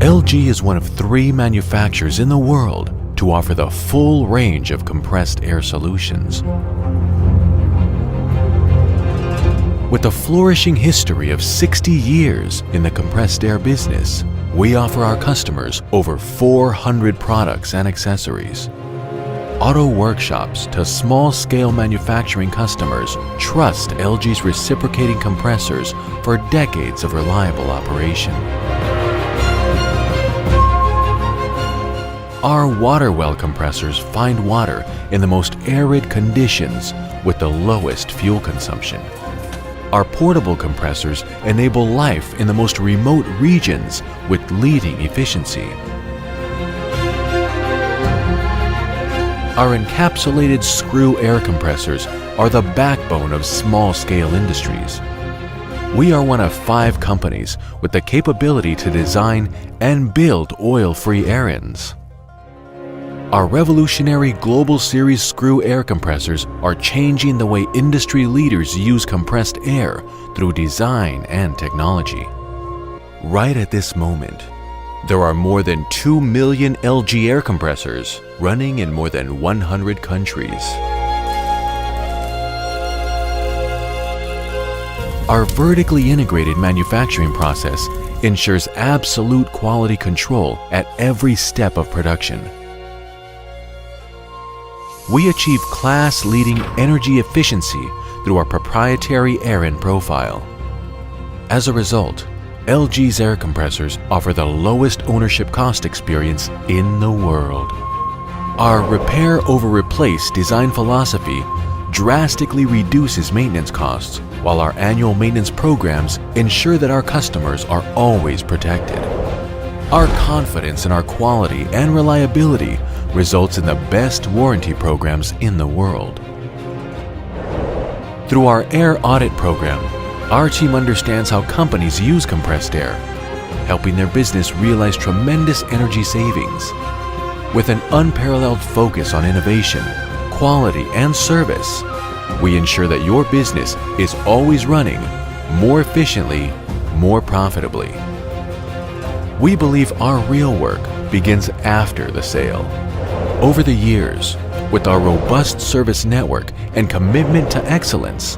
ELGi is one of 3 manufacturers in the world to offer the full range of compressed air solutions. With a flourishing history of 60 years in the compressed air business, we offer our customers over 400 products and accessories. Auto workshops to small-scale manufacturing customers trust ELGi's reciprocating compressors for decades of reliable operation. Our water well compressors find water in the most arid conditions with the lowest fuel consumption. Our portable compressors enable life in the most remote regions with leading efficiency. Our encapsulated screw air compressors are the backbone of small-scale industries. We are one of 5 companies with the capability to design and build oil-free air ends. Our revolutionary Global Series screw air compressors are changing the way industry leaders use compressed air through design and technology. Right at this moment, there are more than 2 million ELGi air compressors running in more than 100 countries. Our vertically integrated manufacturing process ensures absolute quality control at every step of production. We achieve class-leading energy efficiency through our proprietary air end profile. As a result, ELGi's air compressors offer the lowest ownership cost experience in the world. Our repair over replace design philosophy drastically reduces maintenance costs, while our annual maintenance programs ensure that our customers are always protected. Our confidence in our quality and reliability results in the best warranty programs in the world. Through our air audit program, our team understands how companies use compressed air, helping their business realize tremendous energy savings. With an unparalleled focus on innovation, quality, and service, we ensure that your business is always running more efficiently, more profitably. We believe our real work begins after the sale. Over the years, with our robust service network and commitment to excellence,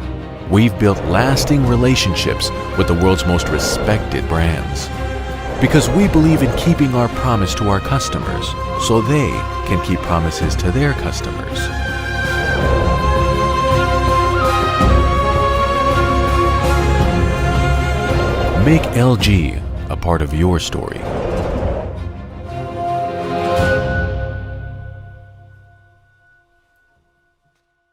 we've built lasting relationships with the world's most respected brands. Because we believe in keeping our promise to our customers so they can keep promises to their customers. Make ELGi a part of your story.